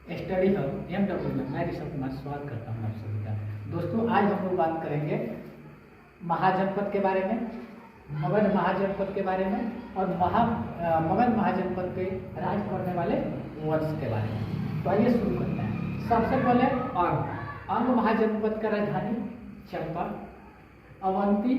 Study hub MW में मैं ऋषभ कुमार स्वागत करता हूँ आप सभी का। दोस्तों, आज हम लोग बात करेंगे महाजनपद के बारे में, मगध महाजनपद के बारे में और मगध महाजनपद पे राज करने वाले वंश के बारे में। तो आइए शुरू करते हैं। सबसे पहले अंग महाजनपद का राजधानी चंपा। अवंती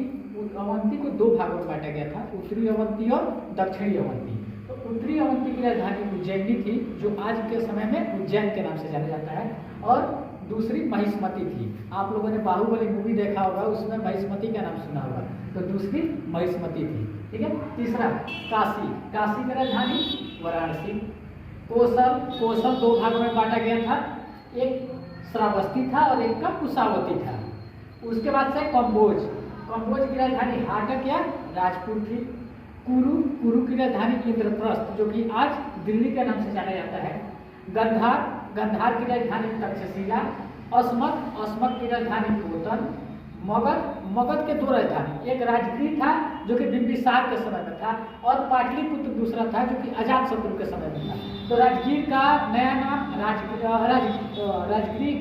को दो भागों में बांटा गया था, उत्तरी अवंती और दक्षिणी अवंती। तो उत्तरी अवंती की राजधानी उज्जैनी थी, जो आज के समय में उज्जैन के नाम से जाना जाता है, और दूसरी महिष्मती थी। आप लोगों ने बाहुबली मूवी देखा होगा, उसमें महिष्मती का नाम सुना होगा, तो दूसरी महिष्मती थी। ठीक है। तीसरा काशी की राजधानी वाराणसी। कौशल दो भागों में बांटा गया था, एक श्रावस्ती था और एक का कुशावती था। उसके बाद से कंबोज की राजधानी हाटक या राजपुर थी। कुरु की राजधानी इंद्रप्रस्थ, जो कि आज दिल्ली के नाम से जाना जाता है। गंधार की राजधानी तक्षशिला। अस्मक की राजधानी कोतन। मगध के दो राजधानी, एक राजगीर था जो कि बिंबिसार के समय में था, और पाटलिपुत्र दूसरा था जो कि अजातशत्रु के समय में था। तो राजगीर का नया नाम राजगीर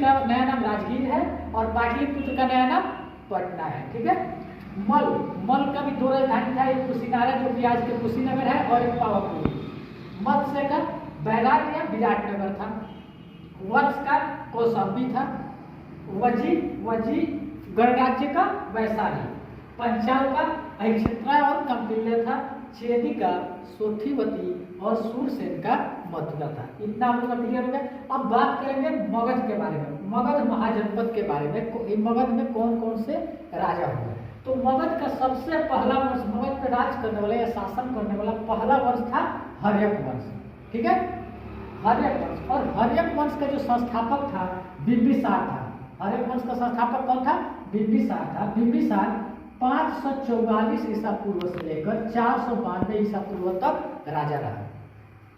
का नया नाम राजगीर है और पाटलिपुत्र का नया नाम पटना है। ठीक है। मल का भी दो राजधानी था, एक कुशीनगर जो कि आज के कुशीनगर है और एक पावापुरी। मत्स्य का बैराट या विराटनगर था। वंश का कौशाम्बी था। वजी गणराज्य का वैशाली। पंचाल का अहिक्षेत्र और कौटिल्य था। चेदी का सोथिवती और सूरसेन का मथुरा था। इतना हम लोग क्लियर हो गया। अब बात करेंगे मगध के बारे में, मगध महाजनपद के बारे में। मगध में कौन कौन से राजा हुए। तो मगध का सबसे पहला वंश, मगध पे राज करने वाला या शासन करने वाला पहला वंश था हर्यक वंश। ठीक है, हर्यक वंश। और हर्यक वंश का जो संस्थापक था बिंबिसार था। हर्यक वंश का संस्थापक कौन था? बिंबिसार था। बिंबिसार 544 ईसा पूर्व से लेकर 492 ईसा पूर्व तक राजा रहा।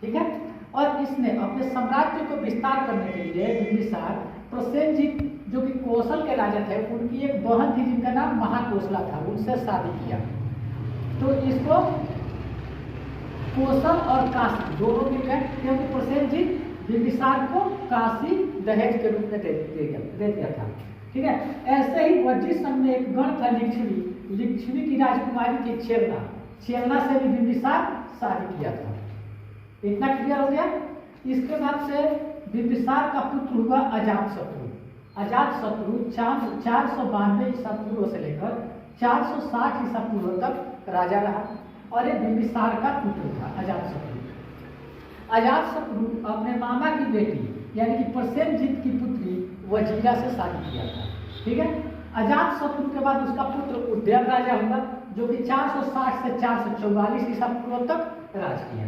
ठीक है। और इसने अपने साम्राज्य को विस्तार करने के लिए बिंबिसार प्रसेनजीत, जो कि कौशल के राजा थे, उनकी एक बहन थी जिनका नाम महाकोशला था, उनसे शादी किया। तो इसको कौशल और काशी दोनों मिल गए, क्योंकि प्रसेनजीत बिंबिसार को काशी दहेज के रूप में दे दिया था। ठीक है। ऐसे ही वज्जी संघ में एक गण था लिच्छवी की राजकुमारी की चेलना से भी बिंबिसार शादी किया था। इतना क्लियर हो गया। इसके बाद से बिंबिसार का पुत्र हुआ अजातशत्रु 492 ईसा पूर्व से लेकर 460 ईसा पूर्व तक राजा रहा, और ये बिंबिसार का पुत्र था अजातशत्रु अपने मामा की बेटी यानी कि प्रसेनजीत की पुत्री वजीरा से शादी किया था। ठीक है। अजातशत्रु के बाद उसका पुत्र उदयन राजा हुआ, जो कि 460 से 444 ईसा पूर्व तक राज किया।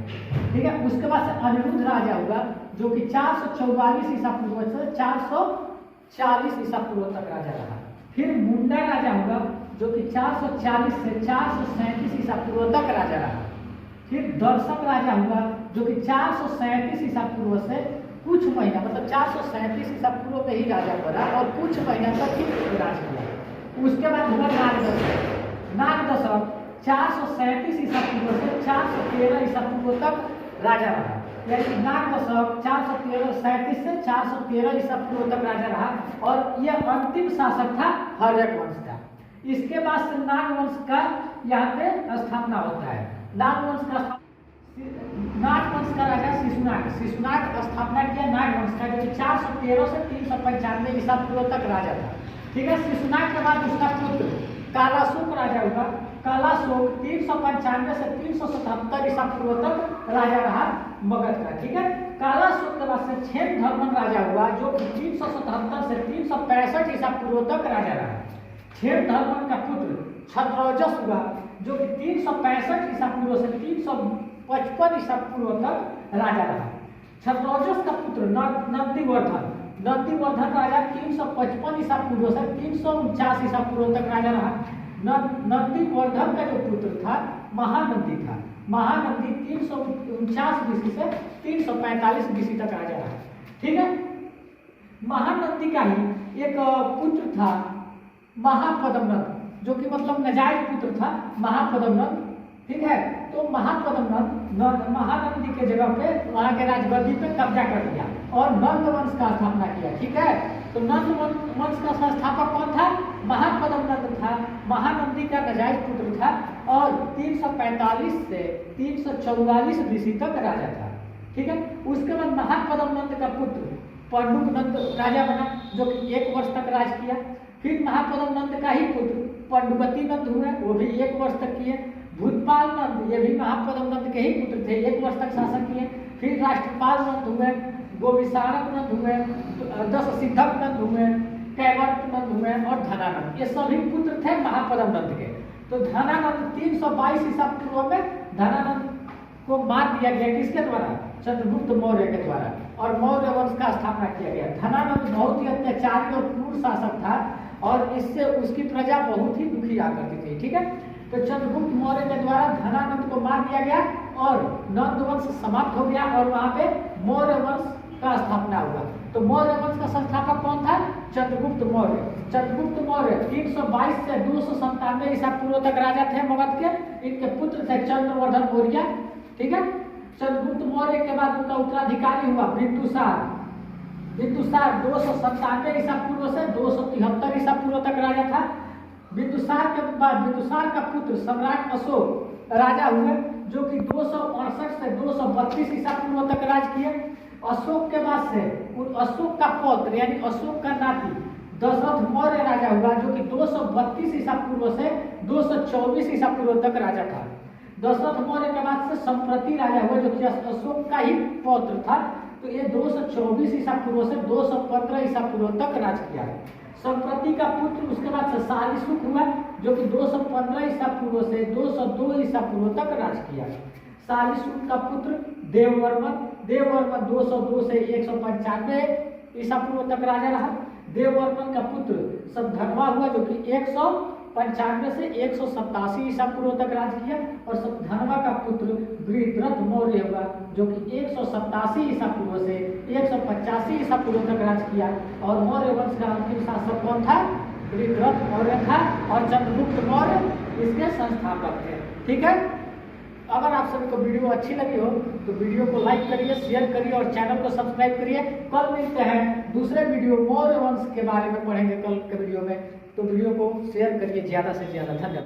ठीक है। उसके बाद से अनिरुद्ध राजा हुआ, जो कि 444 ईसा पूर्व से 440 ईसा पूर्व तक राजा रहा। फिर मुंडा राजा हुआ, जो कि 440 से 437 ईसा पूर्व तक राजा रहा। फिर दर्शक राजा हुआ, जो कि 437 ईसा पूर्व से कुछ महीना, मतलब 437 ईसा पूर्व में ही राजा बना और कुछ महीना तक ही राज किया। उसके बाद हुआ नागदशक 437 ईसा पूर्व से 413 ईसा पूर्व तक राजा रहा। यानी नागदशक 437 से 413 ईसा पूर्व तक राजा रहा, और यह अंतिम शासक था हर्यक वंश का। इसके बाद से नागवंश का यहाँ पे स्थापना होता है। नागवंश का राजा शिशुनाग स्थापना किया नागवंश का, जो कि 413 से 395 ईसा पूर्व तक राजा था। ठीक है। शिशुनाग के बाद उसका पुत्र कालाशोक राजा हुआ। कालाशोक 395 से 377 ईसा पूर्व तक राजा रहा मगध का। ठीक है। कालाशोक के बाद से क्षेमधर्मन राजा हुआ, जो कि 377 से 365 ईसा पूर्व तक राजा रहा। क्षेमधर्मन का पुत्र क्षत्रौजस हुआ, जो कि 365 ईसा पूर्व से 355 ईसा पूर्व तक राजा रहा। क्षत्रौजस का पुत्र नंदीवर्धन राजा 355 ईसा पूर्व से 349 ईसा पूर्व तक राजा रहा। नंदीवर्धन का जो पुत्र था महानंदी था। महानंदी 349 बीसी से 345 बीसी तक राजा रहा। ठीक है। महानंदी का ही एक पुत्र था महापद्मनंद, जो कि मतलब नजायज पुत्र था महापद्मनंद। ठीक है। तो महानंदी के जगह पे वहां के राजगद्दी पे कब्जा कर लिया और नंद वंश का स्थापना किया। ठीक है, तो नंद वंश का संस्थापक कौन था? महापद्म नंद था। महानंदी का नजायज पुत्र था और 345 से 344 BC तक राजा था। ठीक है, उसके बाद महापद्म नंद का पुत्र पंडुक नंद राजा बना, जो कि 1 वर्ष तक राज किया। फिर महापद्म नंद का ही पुत्र पंडुगति नंद हुए, वो भी 1 वर्ष तक किए। भूतपाल नंद, ये भी महापद्म नंद के ही पुत्र थे, 1 वर्ष तक शासन किए। फिर राष्ट्रपाल नंद हुए, गोविसारक नंद हुए, 10 सिद्धक नंद हुए, कैवर्त नंद हुए और धनानंद, ये सभी पुत्र थे महापद्म नंद के। तो धनानंद 322 ईसा पूर्व में धनानंद को मार दिया गया, किसके द्वारा? चंद्रगुप्त मौर्य के द्वारा, और मौर्य वंश का स्थापना किया गया। धनानंद बहुत ही अत्याचारी और क्रूर शासक था और इससे उसकी प्रजा बहुत ही दुखी आ करती थी। ठीक है, तो चंद्रगुप्त मौर्य के द्वारा धनानंद को मार दिया गया और नंद वंश समाप्त हो गया और वहां पे मौर्य वंश का स्थापना हुआ। तो मौर्य वंश का संस्थापक कौन था? चंद्रगुप्त मौर्य। चंद्रगुप्त मौर्य 322 से 297 ईसा पूर्व तक राजा थे मगध के। इनके पुत्र थे चंद्रवर्धन मौर्य। ठीक है, चंद्रगुप्त मौर्य के बाद उनका उत्तराधिकारी हुआ बिंदुसार। बिंदुसार 297 ईसा पूर्व से 273 ईसा पूर्व तक राजा था। बिंदुसार के बाद बिंदुसार का पुत्र सम्राट अशोक राजा हुए, जो कि 268 से 232 ईसा पूर्व तक राज किए। अशोक के बाद से अशोक का पौत्र यानी अशोक का नाती दशरथ मौर्य राजा हुआ, जो कि 232 ईसा पूर्व से 224 ईसा पूर्व तक राजा था। दशरथ मौर्य के बाद से संप्रति राजा हुआ, जो कि अशोक का ही पौत्र था। तो ये 224 ईसा पूर्व से 215 ईसा पूर्व तक राज किया। संप्रति का पुत्र उसके बाद से शालिशुक हुआ, जो कि 215 ईसा पूर्व से 202 ईसा पूर्व तक राज किया। शालिशुक का पुत्र देववर्मन 202 से 195 ईसा पूर्व तक राजा रहा। देववर्मन का पुत्र सबधनवा हुआ, जो कि 195 से 187 ईसा पूर्व तक राज किया। और सबधनवा का पुत्र वृत्रथ मौर्य हुआ, जो कि 187 ईसा पूर्व से 185 ईसा पूर्व तक राज किया। और मौर्य वंश का अंतिम शासक कौन था? वृत्रथ मौर्य था और चंद्रगुप्त मौर्य इसके संस्थापक थे। ठीक है, अगर आप सभी को वीडियो अच्छी लगी हो तो वीडियो को लाइक करिए, शेयर करिए और चैनल को सब्सक्राइब करिए। कल मिलते हैं दूसरे वीडियो मौर्य वंश के बारे में पढ़ेंगे कल के वीडियो में, तो वीडियो को शेयर करिए ज़्यादा से ज़्यादा। धन्यवाद।